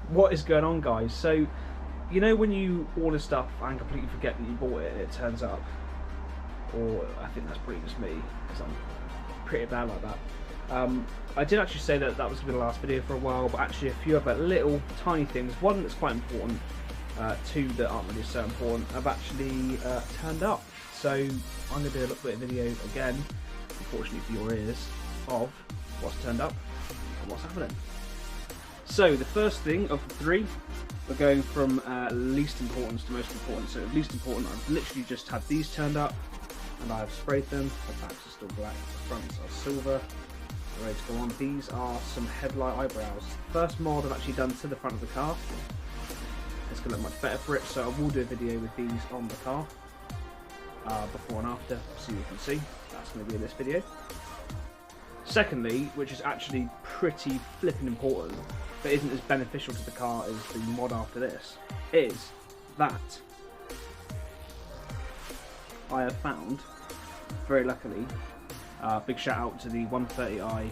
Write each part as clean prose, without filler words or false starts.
What is going on, guys? So, you know when you order stuff and completely forget that you bought it and it turns up? Or I think that's pretty just me, because I'm pretty bad like that. I did actually say that that was going to be the last video for a while, but actually a few other little tiny things, one that's quite important, two that aren't really so important, have actually turned up. So I'm going to do a little bit of video again, unfortunately for your ears, of what's turned up and what's happening. So the first thing of the three, we're going from least importance to most important. So least important, I've literally just had these turned up and I've sprayed them. The backs are still black, the fronts are silver. They're ready to go on. These are some headlight eyebrows. First mod I've actually done to the front of the car. It's going to look much better for it, so I will do a video with these on the car. Before and after, so you can see. That's going to be in this video. Secondly, which is actually pretty flipping important, but isn't as beneficial to the car as the mod after this, is that I have found, very luckily, big shout out to the 130i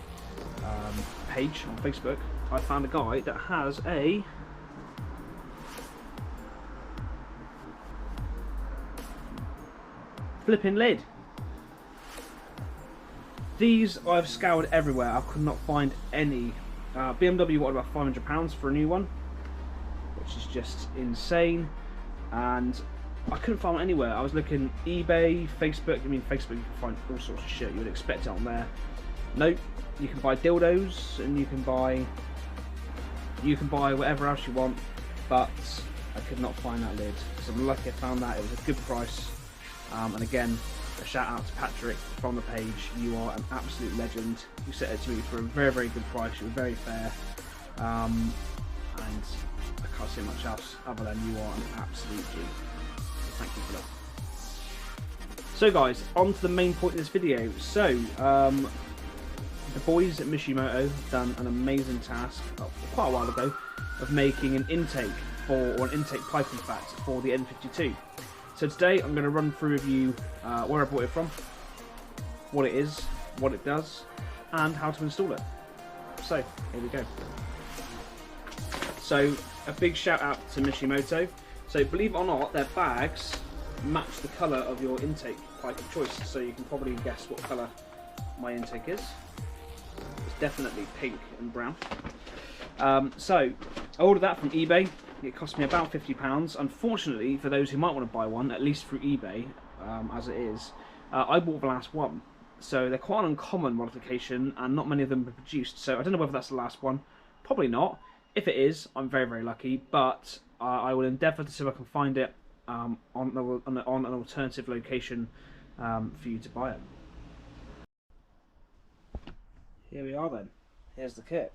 page on Facebook, I found a guy that has a flipping lid. These I've scoured everywhere, I could not find any. BMW wanted about £500 for a new one, which is just insane, and I couldn't find one anywhere. I was looking eBay, Facebook. I mean, Facebook you can find all sorts of shit you would expect it on there. Nope, you can buy dildos and you can buy whatever else you want, but I could not find that lid. So I'm lucky I found that. It was a good price, and again, a shout out to Patrick from the page. You are an absolute legend. You set it to me for a very, very good price. You were very fair, and I can't say much else other than you are an absolute G. So thank you for that. So guys, on to the main point of this video. So the boys at Mishimoto have done an amazing task quite a while ago of making an intake or an intake pipe, in fact, for the N52. So today I'm going to run through with you where I bought it from, what it is, what it does, and how to install it. So here we go. So a big shout out to Mishimoto. So believe it or not, their bags match the colour of your intake pipe of choice. So you can probably guess what colour my intake is. It's definitely pink and brown. So I ordered that from eBay. It cost me about £50. Unfortunately, for those who might want to buy one, at least through eBay, as it is, I bought the last one. So they're quite an uncommon modification, and not many of them were produced. So I don't know whether that's the last one. Probably not. If it is, I'm very, very lucky. But I will endeavour to see if I can find it on an alternative location for you to buy it. Here we are then. Here's the kit.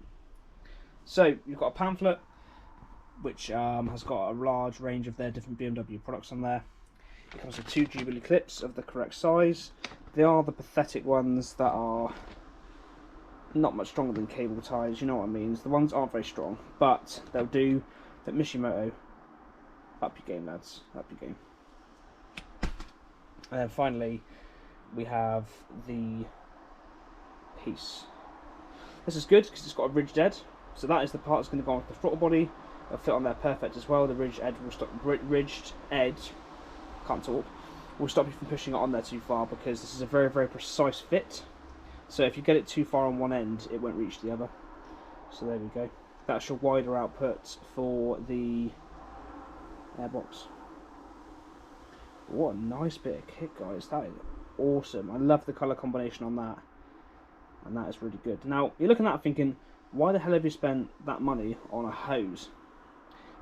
So you've got a pamphlet, which has got a large range of their different BMW products on there. It comes with 2 Jubilee clips of the correct size. They are the pathetic ones that are not much stronger than cable ties, you know what I mean. The ones aren't very strong, but they'll do. That Mishimoto, up your game, lads, up your game. And then finally, we have the piece. This is good because it's got a ridged edge, so that is the part that's going to go on with the throttle body. It'll fit on there perfect as well. The ridged edge will stop. Ridged edge, can't talk, will stop you from pushing it on there too far, because this is a very, very precise fit. So if you get it too far on one end, it won't reach the other. So there we go. That's your wider output for the airbox. What a nice bit of kit, guys. That is awesome. I love the colour combination on that, and that is really good. Now you're looking at it thinking, why the hell have you spent that money on a hose?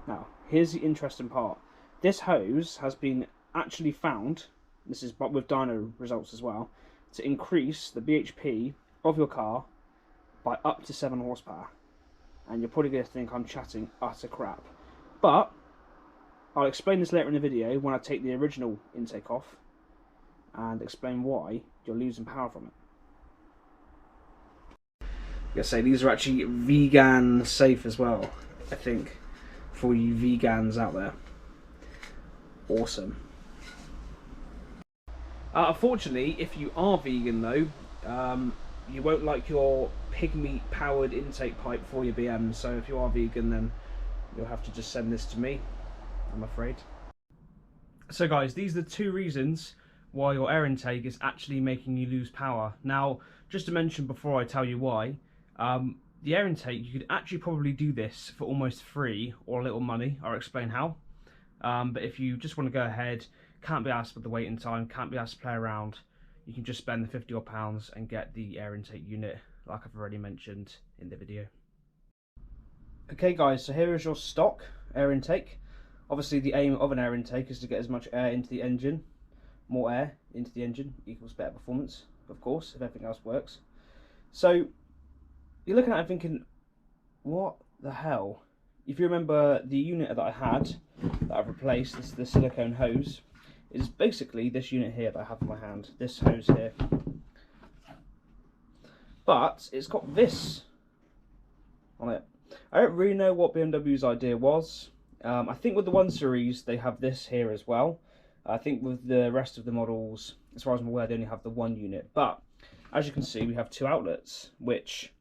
Now, here's the interesting part. This hose has been actually found, this is with dyno results as well, to increase the bhp of your car by up to 7 horsepower. And you're probably going to think I'm chatting utter crap. But I'll explain this later in the video when I take the original intake off and explain why you're losing power from it. I say these are actually vegan safe as well, I think, for you vegans out there. Awesome. Unfortunately, if you are vegan though, you won't like your pig meat powered intake pipe for your BM, so if you are vegan then you'll have to just send this to me, I'm afraid. So guys, these are the 2 reasons why your air intake is actually making you lose power. Now, just to mention before I tell you why, the air intake, you could actually probably do this for almost free or a little money. I'll explain how. But if you just want to go ahead, can't be asked for the waiting time, can't be asked to play around, you can just spend the 50 odd pounds and get the air intake unit, like I've already mentioned in the video. Okay guys, so here is your stock air intake. Obviously the aim of an air intake is to get as much air into the engine. More air into the engine equals better performance, of course, if everything else works. So you're looking at it thinking, what the hell? If you remember the unit that I had, that I've replaced, this is the silicone hose, is basically this unit here that I have in my hand, this hose here. But it's got this on it. I don't really know what BMW's idea was. I think with the 1 Series they have this here as well. I think with the rest of the models, as far as I'm aware, they only have the 1 unit. But as you can see, we have 2 outlets, which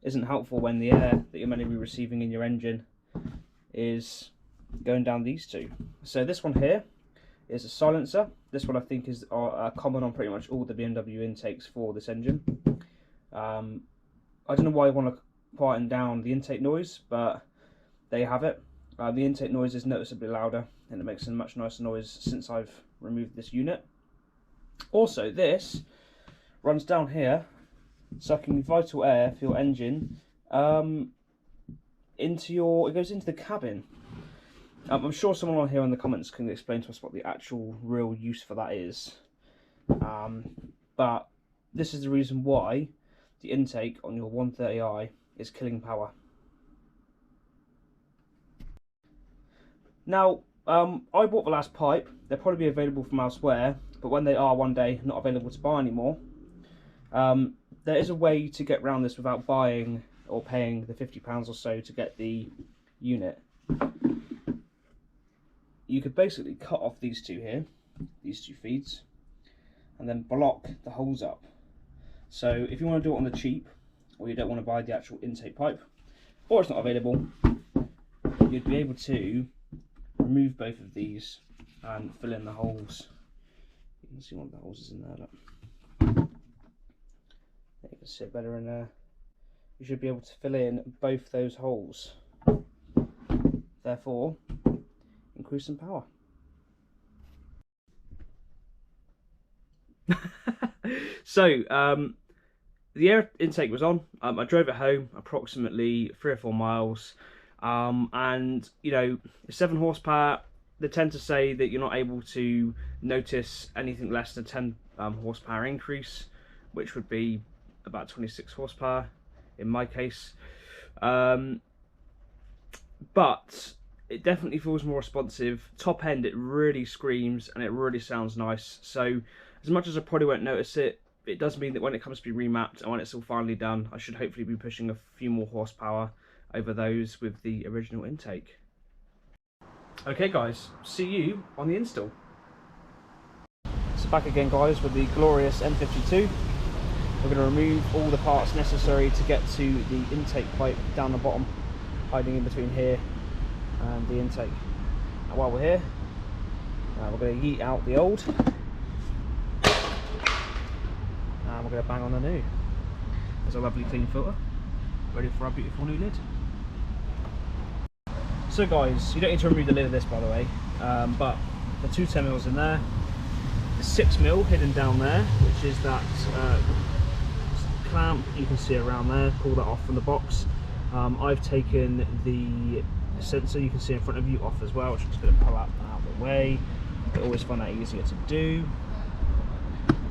isn't helpful when the air that you're meant to be receiving in your engine is going down these 2. So this one here is a silencer. This one I think is common on pretty much all the BMW intakes for this engine. I don't know why I want to quieten down the intake noise, but there you have it. The intake noise is noticeably louder and it makes a much nicer noise since I've removed this unit. Also, this runs down here, sucking vital air for your engine it goes into the cabin. I'm sure someone on here in the comments can explain to us what the actual real use for that is. But this is the reason why the intake on your 130i is killing power. Now, I bought the last pipe. They'll probably be available from elsewhere, but when they are one day not available to buy anymore, there is a way to get around this without buying or paying the £50 or so to get the unit. You could basically cut off these 2 here, these 2 feeds, and then block the holes up. So if you want to do it on the cheap, or you don't want to buy the actual intake pipe, or it's not available, you'd be able to remove both of these and fill in the holes. You can see one of the holes is in there. Look. You can see it better in there. You should be able to fill in both those holes. Therefore, increase some power. So, the air intake was on. I drove it home approximately 3 or 4 miles. And you know, 7 horsepower, they tend to say that you're not able to notice anything less than 10 horsepower increase, which would be about 26 horsepower in my case. But it definitely feels more responsive. Top end, it really screams and it really sounds nice. So as much as I probably won't notice it, it does mean that when it comes to be remapped and when it's all finally done, I should hopefully be pushing a few more horsepower over those with the original intake. Okay guys, see you on the install. So back again guys with the glorious M52. We're going to remove all the parts necessary to get to the intake pipe down the bottom, hiding in between here and the intake. And while we're here, we're going to yeet out the old and we're going to bang on the new. There's a lovely clean filter, ready for our beautiful new lid. So guys, you don't need to remove the lid of this by the way, but the 2 10mm in there, the 6mm hidden down there, which is that clamp you can see around there. Pull that off from the box. I've taken the sensor you can see in front of you off as well, which I'm just going to pull out of the way. I always find that easier to do.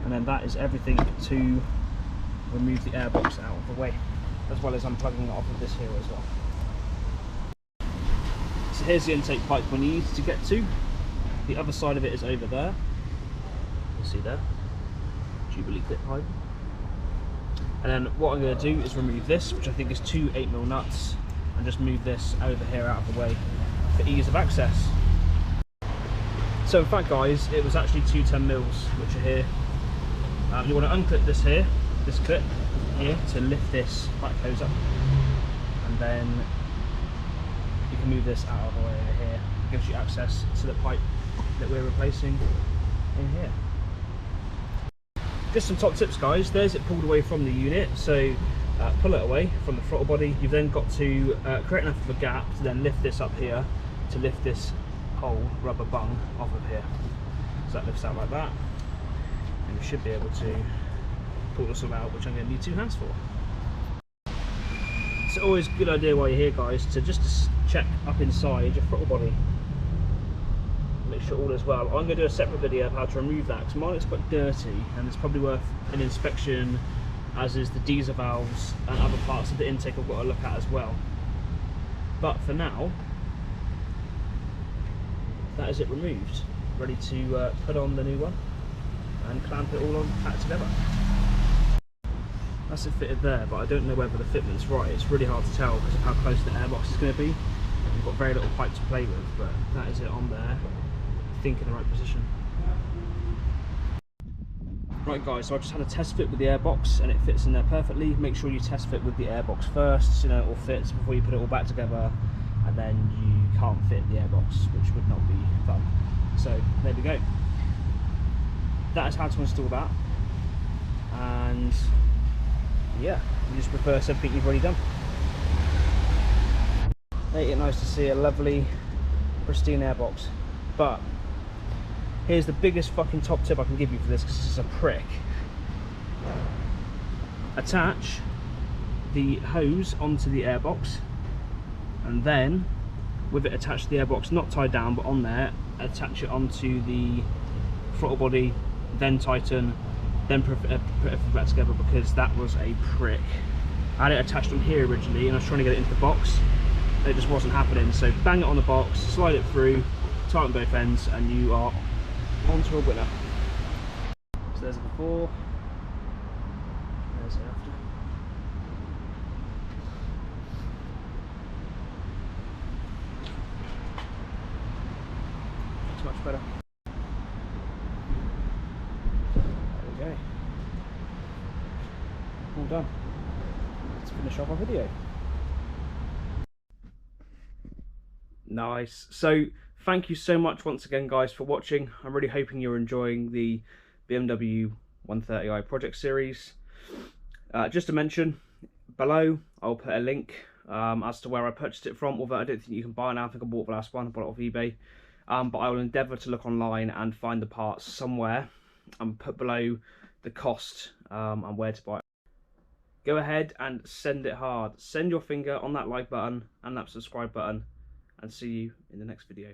And then that is everything to remove the airbox out of the way, as well as unplugging it off of this here as well. So here's the intake pipe we need to get to. The other side of it is over there. You can see there, Jubilee clip pipe. And then what I'm going to do is remove this, which I think is 2 8mm nuts, and just move this over here out of the way for ease of access. So in fact guys, it was actually 2 10mm which are here. You want to unclip this here, this clip here, to lift this back hose up, and then you can move this out of the way over here. It gives you access to the pipe that we're replacing in here. Just some top tips, guys. There's it pulled away from the unit, so pull it away from the throttle body. You've then got to create enough of a gap to then lift this up here, to lift this whole rubber bung off of here. So that lifts out like that, and you should be able to pull this all out, which I'm going to need 2 hands for. It's always a good idea while you're here, guys, to just check up inside your throttle body, make sure all is well. I'm going to do a separate video of how to remove that, because mine looks quite dirty, and it's probably worth an inspection, as is the diesel valves and other parts of the intake I've got to look at as well. But for now, that is it removed, ready to put on the new one and clamp it all on, packed together. That's it fitted there, but I don't know whether the fitment's right. It's really hard to tell because of how close the airbox is going to be. You've got very little pipe to play with, but that is it on there, I think in the right position. Right guys, so I just had a test fit with the airbox and it fits in there perfectly. Make sure you test fit with the airbox first, so you know it all fits before you put it all back together, and then you can't fit the airbox, which would not be fun. So there we go. That is how to install that, and yeah, you just reverse everything you've already done. Ain't it nice to see a lovely pristine airbox? But here's the biggest fucking top tip I can give you for this, because this is a prick. Attach the hose onto the airbox, and then with it attached to the airbox, not tied down but on there, attach it onto the throttle body, then tighten, then put it back together, because that was a prick. I had it attached on here originally and I was trying to get it into the box, it just wasn't happening. So bang it on the box, slide it through, tighten both ends, and you are onto a winner. So there's it before, there's it after. It's much better. There we go. All done. Let's finish off our video. Nice. So thank you so much once again, guys, for watching. I'm really hoping you're enjoying the BMW 130i project series. Just to mention, below I'll put a link as to where I purchased it from, although I don't think you can buy it now. I think I bought the last one, I bought it off eBay. But I will endeavour to look online and find the parts somewhere and put below the cost and where to buy it. Go ahead and send it hard. Send your finger on that like button and that subscribe button, and see you in the next video.